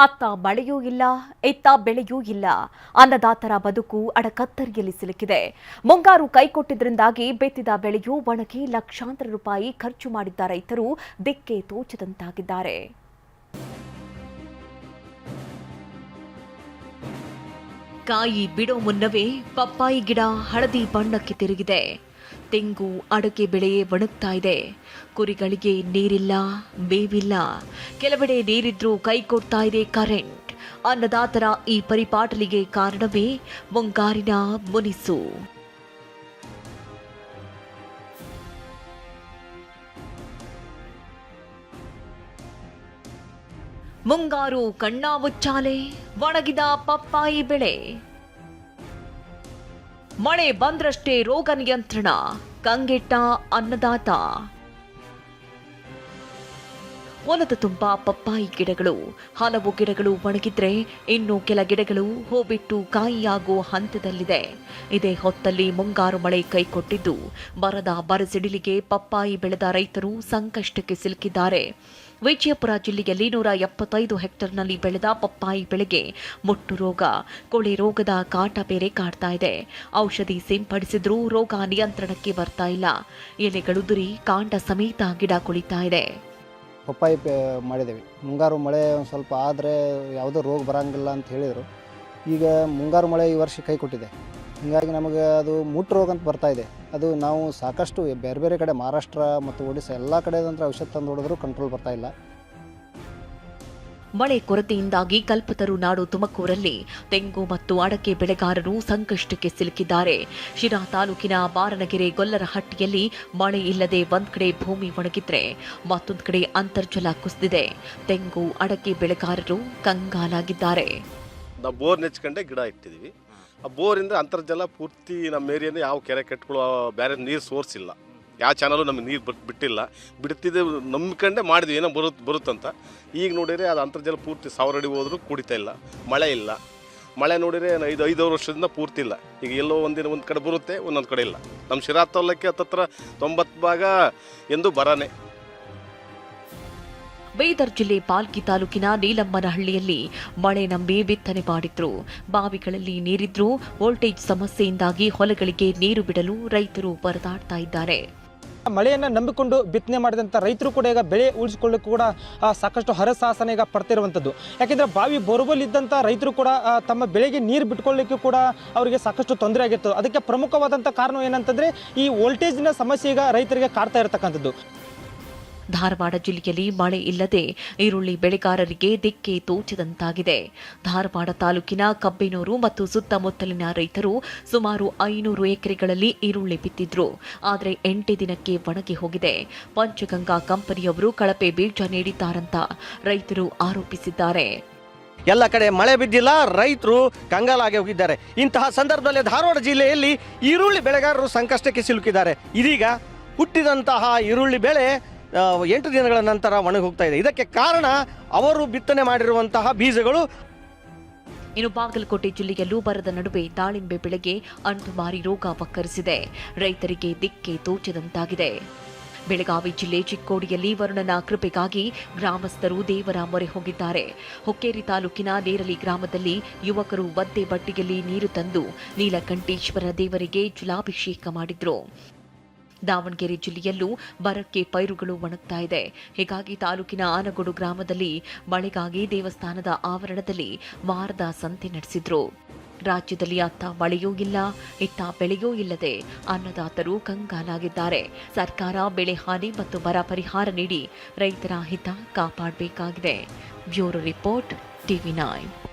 ಅತ್ತ ಮಳೆಯೂ ಇಲ್ಲ, ಇತ್ತ ಬೆಳೆಯೂ ಇಲ್ಲ. ಅನ್ನದಾತರ ಬದುಕು ಅಡಕತ್ತರಿಯಲ್ಲಿ ಸಿಲುಕಿದೆ. ಮುಂಗಾರು ಕೈಕೊಟ್ಟಿದ್ರಿಂದಾಗಿ ಬಿತ್ತಿದ ಬೆಳೆಯೂ ಒಣಗಿ ಲಕ್ಷಾಂತರ ರೂಪಾಯಿ ಖರ್ಚು ಮಾಡಿದ್ದ ರೈತರು ದಿಕ್ಕೆ ತೋಚದಂತಾಗಿದ್ದಾರೆ. ಕಾಯಿ ಬಿಡೋ ಮುನ್ನವೇ ಪಪ್ಪಾಯಿ ಗಿಡ ಹಳದಿ ಬಣ್ಣಕ್ಕೆ ತಿರುಗಿದೆ. ತೆಂಗು ಅಡಕೆ ಬೆಳೆ ಒಣಗ್ತಾ ಇದೆ. ಕುರಿಗಳಿಗೆ ನೀರಿಲ್ಲ, ಮೇವಿಲ್ಲ. ಕೆಲವೆಡೆ ನೀರಿದ್ರೂ ಕೈ ಕೊಡ್ತಾ ಇದೆ ಕರೆಂಟ್. ಅನ್ನದಾತರ ಈ ಪರಿಪಾಟಲಿಗೆ ಕಾರಣವೇ ಮುಂಗಾರಿನ ಮುನಿಸು. ಮುಂಗಾರು ಕಣ್ಣಾಮುಚ್ಚಾಲೆ ಒಣಗಿದ ಪಪ್ಪಾಯಿ ಬೆಳೆ. ಮಳೆ ಬಂದ್ರಷ್ಟೇ ರೋಗ ನಿಯಂತ್ರಣ, ಕಂಗೆಟ್ಟ ಅನ್ನದಾತ. ಹೊಲದ ತುಂಬ ಪಪ್ಪಾಯಿ ಗಿಡಗಳು. ಹಲವು ಗಿಡಗಳು ಒಣಗಿದ್ರೆ ಇನ್ನು ಕೆಲ ಗಿಡಗಳು ಹೂಬಿಟ್ಟು ಕಾಯಿಯಾಗುವ ಹಂತದಲ್ಲಿದೆ. ಇದೇ ಹೊತ್ತಲ್ಲಿ ಮುಂಗಾರು ಮಳೆ ಕೈಕೊಟ್ಟಿದ್ದು ಬರದ ಬರಸಿಡಿಲಿಗೆ ಪಪ್ಪಾಯಿ ಬೆಳೆದ ರೈತರು ಸಂಕಷ್ಟಕ್ಕೆ ಸಿಲುಕಿದ್ದಾರೆ. ವಿಜಯಪುರ ಜಿಲ್ಲೆಯಲ್ಲಿ 175 ಹೆಕ್ಟೇರ್ನಲ್ಲಿ ಬೆಳೆದ ಪಪ್ಪಾಯಿ ಬೆಳೆಗೆ ಮುಟ್ಟು ರೋಗ, ಕೊಳೆ ರೋಗದ ಕಾಟ ಬೇರೆ ಕಾಡ್ತಾ ಇದೆ. ಔಷಧಿ ಸಿಂಪಡಿಸಿದ್ರೂ ರೋಗ ನಿಯಂತ್ರಣಕ್ಕೆ ಬರ್ತಾ ಇಲ್ಲ. ಎಲೆಗಳುದುರಿ ಕಾಂಡ ಸಮೇತ ಗಿಡ ಕುಳಿತಾ ಇದೆ. ಪಪ್ಪಾಯಿ ಮಾಡಿದ್ದೇವೆ. ಮುಂಗಾರು ಮಳೆ ಒಂದು ಸ್ವಲ್ಪ ಆದರೆ ಯಾವುದೋ ರೋಗ ಬರೋಂಗಿಲ್ಲ ಅಂತ ಹೇಳಿದರು. ಈಗ ಮುಂಗಾರು ಮಳೆ ಈ ವರ್ಷ ಕೈ ಕೊಟ್ಟಿದೆ. ಹೀಗಾಗಿ ನಮಗೆ ಅದು ಮುಟ್ಟು ರೋಗ ಅಂತ ಬರ್ತಾ ಇದೆ. ಅದು ನಾವು ಸಾಕಷ್ಟು ಬೇರೆ ಬೇರೆ ಕಡೆ ಮಹಾರಾಷ್ಟ್ರ ಮತ್ತು ಒಡಿಶಾ ಎಲ್ಲ ಕಡೆದಂದ್ರೆ ಔಷಧ ತಂದು ಹೊಡೆದ್ರೂ ಕಂಟ್ರೋಲ್ ಬರ್ತಾ ಇಲ್ಲ. ಮಳೆ ಕೊರತೆಯಿಂದಾಗಿ ಕಲ್ಪತರು ನಾಡು ತುಮಕೂರಲ್ಲಿ ತೆಂಗು ಮತ್ತು ಅಡಕೆ ಬೆಳೆಗಾರರು ಸಂಕಷ್ಟಕ್ಕೆ ಸಿಲುಕಿದ್ದಾರೆ. ಶಿರಾ ತಾಲೂಕಿನ ಬಾರನಗೆರೆ ಗೊಲ್ಲರಹಟ್ಟಿಯಲ್ಲಿ ಮಳೆ ಇಲ್ಲದೆ ಒಂದ್ ಕಡೆ ಭೂಮಿ ಒಣಗಿದ್ರೆ ಮತ್ತೊಂದು ಕಡೆ ಅಂತರ್ಜಲ ಕುಸಿದಿದೆ. ತೆಂಗು ಅಡಕೆ ಬೆಳೆಗಾರರು ಕಂಗಾಲಾಗಿದ್ದಾರೆ. ನಾವು ಬೋರ್ ನೆಚ್ಕೊಂಡೆ ಗಿಡ ಇಟ್ಟಿದ್ದೀವಿ. ಆ ಬೋರಿಂದ ಅಂತರ್ಜಲ ಪೂರ್ತಿ ನಮ್ಮ ಏರಿಯಾನೇ ಯಾವ ಕೆರೆ ಕಟ್ಕೊಳ್ಳೋ ಬೇರೆ ನೀರು ಸೋರ್ಸ್ ಇಲ್ಲ. ಯಾವ ಚಾನಲು ನಮಗೆ ನೀರು ಬಿಟ್ಟಿಲ್ಲ. ಬಿಡ್ತಿದ್ದೆ ನಂಬಿಕೊಂಡೆ ಮಾಡಿದ್ವಿ, ಏನೋ ಬರುತ್ತಂತ. ಈಗ ನೋಡಿದರೆ ಅದು ಅಂತರ್ಜಲ ಪೂರ್ತಿ 1000 ಅಡಿ ಹೋದ್ರೂ ಕುಡಿತಾ ಇಲ್ಲ. ಮಳೆ ಇಲ್ಲ. ಮಳೆ ನೋಡಿದರೆ 5 ವರ್ಷದಿಂದ ಪೂರ್ತಿ ಇಲ್ಲ. ಈಗ ಎಲ್ಲೋ ಒಂದು ಕಡೆ ಬರುತ್ತೆ, ಒಂದೊಂದು ಕಡೆ ಇಲ್ಲ. ನಮ್ಮ ಶಿರಾ ತಾಲೂಕಿಗೆ ಹತ್ತತ್ರ 90 ಭಾಗ ಎಂದು ಬರನೇ. ಬೀದರ್ ಜಿಲ್ಲೆ ಪಾಲ್ಕಿ ತಾಲೂಕಿನ ನೀಲಮ್ಮನಹಳ್ಳಿಯಲ್ಲಿ ಮಳೆ ನಂಬಿ ಬಿತ್ತನೆ ಮಾಡಿದ್ರು. ಬಾವಿಗಳಲ್ಲಿ ನೀರಿದ್ರೂ ವೋಲ್ಟೇಜ್ ಸಮಸ್ಯೆಯಿಂದಾಗಿ ಹೊಲಗಳಿಗೆ ನೀರು ಬಿಡಲು ರೈತರು ಪರದಾಡ್ತಾ ಇದ್ದಾರೆ. ಮಳೆಯನ್ನು ನಂಬಿಕೊಂಡು ಬಿತ್ತನೆ ಮಾಡಿದಂಥ ರೈತರು ಕೂಡ ಈಗ ಬೆಳೆ ಉಳಿಸಿಕೊಳ್ಳಿಕ್ಕೂ ಕೂಡ ಸಾಕಷ್ಟು ಹರಸಾಹಸನ ಈಗ ಪಡ್ತಿರುವಂಥದ್ದು. ಯಾಕೆಂದರೆ ಬಾವಿ ಬೋರ್ವೆಲ್ ಇದ್ದಂಥ ರೈತರು ಕೂಡ ತಮ್ಮ ಬೆಳೆಗೆ ನೀರು ಬಿಟ್ಕೊಳ್ಳಿಕ್ಕೂ ಕೂಡ ಅವರಿಗೆ ಸಾಕಷ್ಟು ತೊಂದರೆ ಆಗಿತ್ತು. ಅದಕ್ಕೆ ಪ್ರಮುಖವಾದಂಥ ಕಾರಣ ಏನಂತಂದರೆ ಈ ವೋಲ್ಟೇಜ್ನ ಸಮಸ್ಯೆ ಈಗ ರೈತರಿಗೆ ಕಾಡ್ತಾ ಇರತಕ್ಕಂಥದ್ದು. ಧಾರವಾಡ ಜಿಲ್ಲೆಯಲ್ಲಿ ಮಳೆ ಇಲ್ಲದೆ ಈರುಳ್ಳಿ ಬೆಳೆಗಾರರಿಗೆ ದಿಕ್ಕೆ ತೋಚದಂತಾಗಿದೆ. ಧಾರವಾಡ ತಾಲೂಕಿನ ಕಬ್ಬೇನೂರು ಮತ್ತು ಸುತ್ತಮುತ್ತಲಿನ ರೈತರು ಸುಮಾರು 500 ಎಕರೆಗಳಲ್ಲಿ ಈರುಳ್ಳಿ ಬಿತ್ತಿದ್ರು. ಆದರೆ 8 ದಿನಕ್ಕೆ ಒಣಗಿ ಹೋಗಿದೆ. ಪಂಚಗಂಗಾ ಕಂಪನಿಯವರು ಕಳಪೆ ಬೀಜ ನೀಡಿದ್ದಾರಂತ ರೈತರು ಆರೋಪಿಸಿದ್ದಾರೆ. ಎಲ್ಲ ಕಡೆ ಮಳೆ ಬಿದ್ದಿಲ್ಲ, ರೈತರು ಕಂಗಾಲಾಗಿ ಹೋಗಿದ್ದಾರೆ. ಇಂತಹ ಸಂದರ್ಭದಲ್ಲಿ ಧಾರವಾಡ ಜಿಲ್ಲೆಯಲ್ಲಿ ಈರುಳ್ಳಿ ಬೆಳೆಗಾರರು ಸಂಕಷ್ಟಕ್ಕೆ ಸಿಲುಕಿದ್ದಾರೆ. ಇದೀಗ ಹುಟ್ಟಿದಂತಹ ಈರುಳ್ಳಿ ಬೆಳೆ 8 ದಿನಗಳ ನಂತರ ಒಣಗಿ ಹೋಗ್ತಾ ಇದೆ. ಇದಕ್ಕೆ ಕಾರಣ ಅವರು ಬಿತ್ತನೆ ಮಾಡಿರುವಂತಹ ಬೀಜಗಳು. ಇನ್ನು ಬಾಗಲಕೋಟೆ ಜಿಲ್ಲೆಯಲ್ಲೂ ಬರದ ನಡುವೆ ದಾಳಿಂಬೆ ಬೆಳೆಗೆ ಅಂಟುಮಾರಿ ರೋಗ ವಕ್ಕರಿಸಿದೆ. ರೈತರಿಗೆ ದಿಕ್ಕೆ ತೋಚದಂತಾಗಿದೆ. ಬೆಳಗಾವಿ ಜಿಲ್ಲೆ ಚಿಕ್ಕೋಡಿಯಲ್ಲಿ ವರುಣನ ಕೃಪೆಗಾಗಿ ಗ್ರಾಮಸ್ಥರು ದೇವರ ಮೊರೆ ಹೋಗಿದ್ದಾರೆ. ಹುಕ್ಕೇರಿ ತಾಲೂಕಿನ ನೇರಲಿ ಗ್ರಾಮದಲ್ಲಿ ಯುವಕರು ಒದ್ದೆ ಬಟ್ಟೆಯಲ್ಲಿ ನೀರು ತಂದು ನೀಲಕಂಠೇಶ್ವರ ದೇವರಿಗೆ ಜಲಾಭಿಷೇಕ ಮಾಡಿದ್ರು. ದಾವಣಗೆರೆ ಜಿಲ್ಲೆಯಲ್ಲೂ ಬರಕ್ಕೆ ಪೈರುಗಳು ಒಣಗ್ತಾ ಇದೆ. ಹೀಗಾಗಿ ತಾಲೂಕಿನ ಆನಗೋಡು ಗ್ರಾಮದಲ್ಲಿ ಮಳೆಗಾಗಿ ದೇವಸ್ಥಾನದ ಆವರಣದಲ್ಲಿ ವಾರದ ಸಂತೆ ನಡೆಸಿದ್ರು. ರಾಜ್ಯದಲ್ಲಿ ಅತ್ತ ಮಳೆಯೂ ಇಲ್ಲ, ಇತ್ತ ಬೆಳೆಯೂ ಇಲ್ಲದೆ ಅನ್ನದಾತರು ಕಂಗಾಲಾಗಿದ್ದಾರೆ. ಸರ್ಕಾರ ಬೆಳೆ ಹಾನಿ ಮತ್ತು ಬರ ಪರಿಹಾರ ನೀಡಿ ರೈತರ ಹಿತ ಕಾಪಾಡಬೇಕಾಗಿದೆ. Bureau report, TV9.